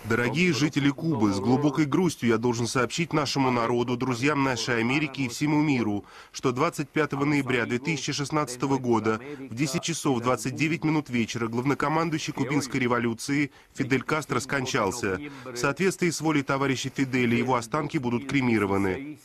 Дорогие жители Кубы, с глубокой грустью я должен сообщить нашему народу, друзьям нашей Америки и всему миру, что 25 ноября 2016 года в 10 часов 29 минут вечера главнокомандующий кубинской революции Фидель Кастро скончался. В соответствии с волей товарища Фиделя его останки будут кремированы.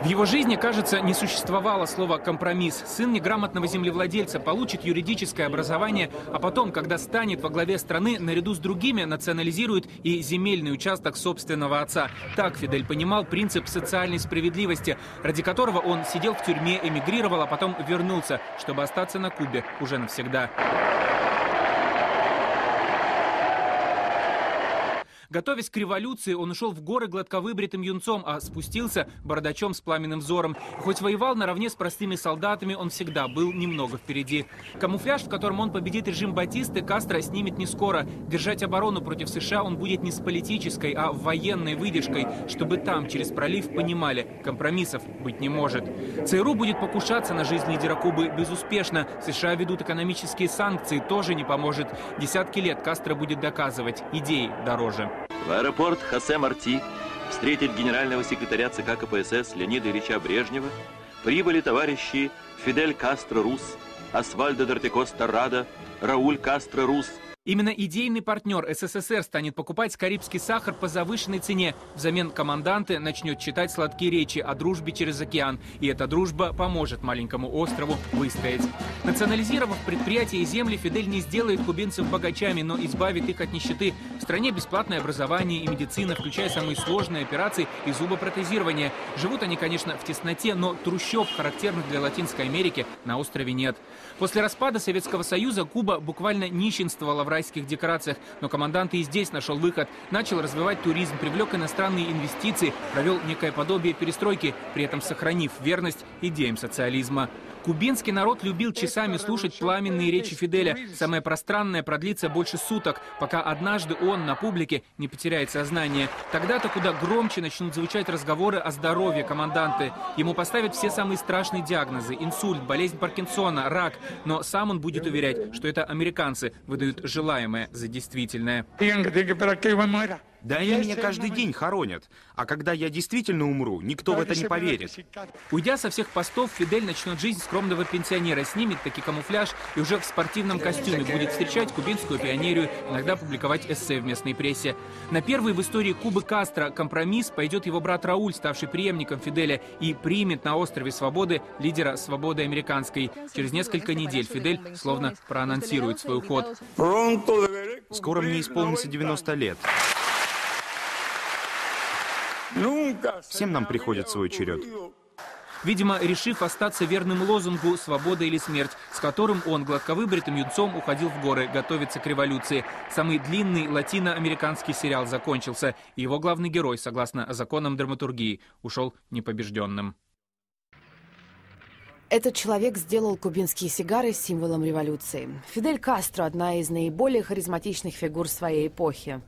В его жизни, кажется, не существовало слова «компромисс». Сын неграмотного землевладельца получит юридическое образование, а потом, когда станет во главе страны, наряду с другими национализирует и земельный участок собственного отца. Так Фидель понимал принцип социальной справедливости, ради которого он сидел в тюрьме, эмигрировал, а потом вернулся, чтобы остаться на Кубе уже навсегда. Готовясь к революции, он ушел в горы гладковыбритым юнцом, а спустился бородачом с пламенным взором. Хоть воевал наравне с простыми солдатами, он всегда был немного впереди. Камуфляж, в котором он победит режим Батисты, Кастро снимет не скоро. Держать оборону против США он будет не с политической, а военной выдержкой, чтобы там, через пролив, понимали, компромиссов быть не может. ЦРУ будет покушаться на жизнь лидера Кубы безуспешно. США ведут экономические санкции, тоже не поможет. Десятки лет Кастро будет доказывать, идеи дороже. В аэропорт Хосе Марти встретить генерального секретаря ЦК КПСС Леонида Ильича Брежнева прибыли товарищи Фидель Кастро Рус, Освальдо Дортикос Торрадо, Рауль Кастро Рус. Именно идейный партнер СССР станет покупать карибский сахар по завышенной цене. Взамен команданты начнет читать сладкие речи о дружбе через океан. И эта дружба поможет маленькому острову выстоять. Национализировав предприятия и земли, Фидель не сделает кубинцев богачами, но избавит их от нищеты. В стране бесплатное образование и медицина, включая самые сложные операции и зубопротезирование. Живут они, конечно, в тесноте, но трущоб, характерных для Латинской Америки, на острове нет. После распада Советского Союза Куба буквально нищенствовала в райских декорациях, но командант и здесь нашел выход. Начал развивать туризм, привлек иностранные инвестиции, провел некое подобие перестройки, при этом сохранив верность идеям социализма. Кубинский народ любил часами слушать пламенные речи Фиделя. Самое пространное продлится больше суток, пока однажды он на публике не потеряет сознание. Тогда-то куда громче начнут звучать разговоры о здоровье команданты. Ему поставят все самые страшные диагнозы: инсульт, болезнь Паркинсона, рак. Но сам он будет уверять, что это американцы выдают желаемое за действительное. Да они меня каждый день хоронят. А когда я действительно умру, никто в это не поверит. Уйдя со всех постов, Фидель начнет жизнь скромного пенсионера, снимет таки камуфляж и уже в спортивном костюме будет встречать кубинскую пионерию, иногда публиковать эссе в местной прессе. На первый в истории Кубы Кастро компромисс пойдет его брат Рауль, ставший преемником Фиделя, и примет на острове Свободы лидера свободы американской. Через несколько недель Фидель словно проанонсирует свой уход. Скоро мне исполнится 90 лет. Всем нам приходит свой черед. Видимо, решив остаться верным лозунгу «Свобода или смерть», с которым он гладковыбритым юнцом уходил в горы готовиться к революции. Самый длинный латиноамериканский сериал закончился, и его главный герой, согласно законам драматургии, ушел непобежденным. Этот человек сделал кубинские сигары символом революции. Фидель Кастро – одна из наиболее харизматичных фигур своей эпохи.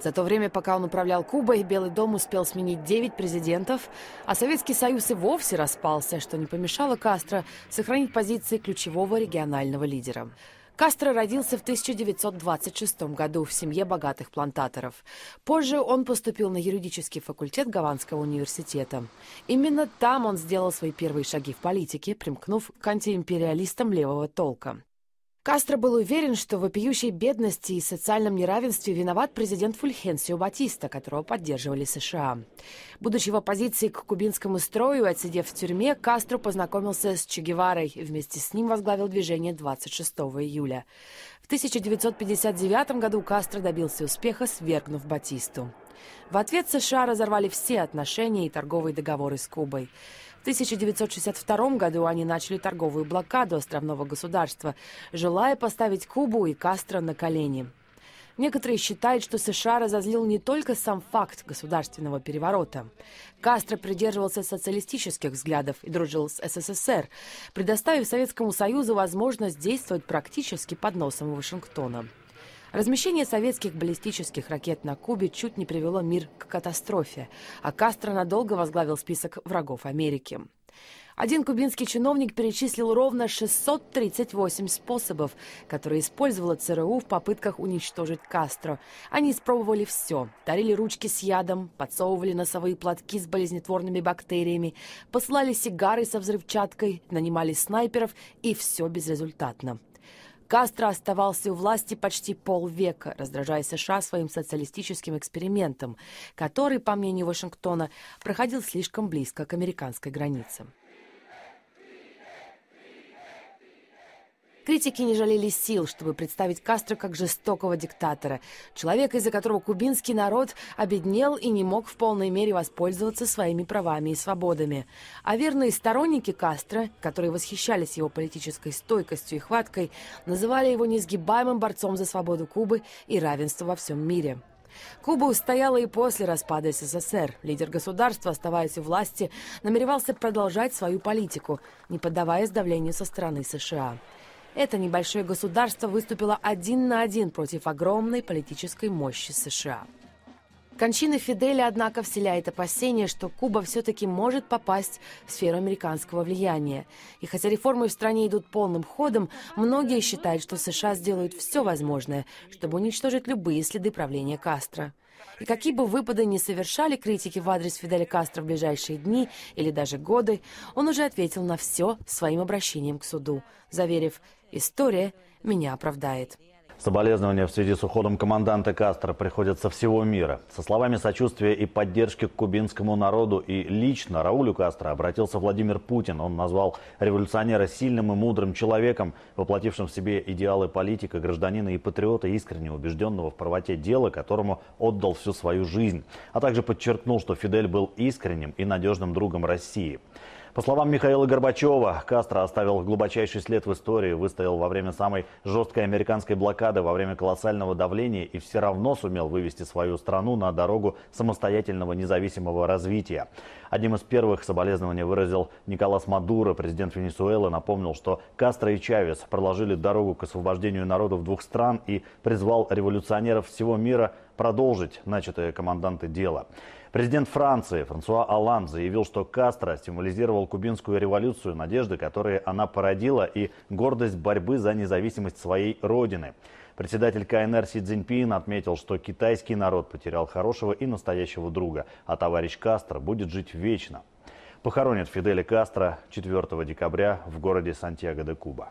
За то время, пока он управлял Кубой, Белый дом успел сменить 9 президентов, а Советский Союз и вовсе распался, что не помешало Кастро сохранить позиции ключевого регионального лидера. Кастро родился в 1926 году в семье богатых плантаторов. Позже он поступил на юридический факультет Гаванского университета. Именно там он сделал свои первые шаги в политике, примкнув к антиимпериалистам левого толка. Кастро был уверен, что в вопиющей бедности и социальном неравенстве виноват президент Фульхенсио Батиста, которого поддерживали США. Будучи в оппозиции к кубинскому строю и отсидев в тюрьме, Кастро познакомился с Че Геварой и вместе с ним возглавил движение 26 июля. В 1959 году Кастро добился успеха, свергнув Батисту. В ответ США разорвали все отношения и торговые договоры с Кубой. В 1962 году они начали торговую блокаду островного государства, желая поставить Кубу и Кастро на колени. Некоторые считают, что США разозлил не только сам факт государственного переворота. Кастро придерживался социалистических взглядов и дружил с СССР, предоставив Советскому Союзу возможность действовать практически под носом Вашингтона. Размещение советских баллистических ракет на Кубе чуть не привело мир к катастрофе, а Кастро надолго возглавил список врагов Америки. Один кубинский чиновник перечислил ровно 638 способов, которые использовала ЦРУ в попытках уничтожить Кастро. Они испробовали все. Дарили ручки с ядом, подсовывали носовые платки с болезнетворными бактериями, посылали сигары со взрывчаткой, нанимали снайперов, и все безрезультатно. Кастро оставался у власти почти полвека, раздражая США своим социалистическим экспериментом, который, по мнению Вашингтона, проходил слишком близко к американской границе. Критики не жалели сил, чтобы представить Кастро как жестокого диктатора, человека, из-за которого кубинский народ обеднел и не мог в полной мере воспользоваться своими правами и свободами. А верные сторонники Кастро, которые восхищались его политической стойкостью и хваткой, называли его несгибаемым борцом за свободу Кубы и равенство во всем мире. Куба устояла и после распада СССР. Лидер государства, оставаясь у власти, намеревался продолжать свою политику, не поддаваясь давлению со стороны США. Это небольшое государство выступило 1 на 1 против огромной политической мощи США. Кончина Фиделя, однако, вселяет опасения, что Куба все-таки может попасть в сферу американского влияния. И хотя реформы в стране идут полным ходом, многие считают, что США сделают все возможное, чтобы уничтожить любые следы правления Кастро. И какие бы выпады ни совершали критики в адрес Фиделя Кастро в ближайшие дни или даже годы, он уже ответил на все своим обращением к суду, заверив: «История меня оправдает». Соболезнования в связи с уходом команданта Кастро приходят со всего мира. Со словами сочувствия и поддержки к кубинскому народу и лично Раулю Кастро обратился Владимир Путин. Он назвал революционера сильным и мудрым человеком, воплотившим в себе идеалы политика, гражданина и патриота, искренне убежденного в правоте дела, которому отдал всю свою жизнь. А также подчеркнул, что Фидель был искренним и надежным другом России. По словам Михаила Горбачева, Кастро оставил глубочайший след в истории, выстоял во время самой жесткой американской блокады, во время колоссального давления и все равно сумел вывести свою страну на дорогу самостоятельного независимого развития. Одним из первых соболезнования выразил Николас Мадуро, президент Венесуэлы, напомнил, что Кастро и Чавес проложили дорогу к освобождению народов двух стран и призвал революционеров всего мира продолжить начатое команданты дело. Президент Франции Франсуа Олланд заявил, что Кастро символизировал кубинскую революцию, надежды, которые она породила, и гордость борьбы за независимость своей родины. Председатель КНР Си Цзиньпин отметил, что китайский народ потерял хорошего и настоящего друга, а товарищ Кастро будет жить вечно. Похоронят Фиделя Кастро 4 декабря в городе Сантьяго-де-Куба.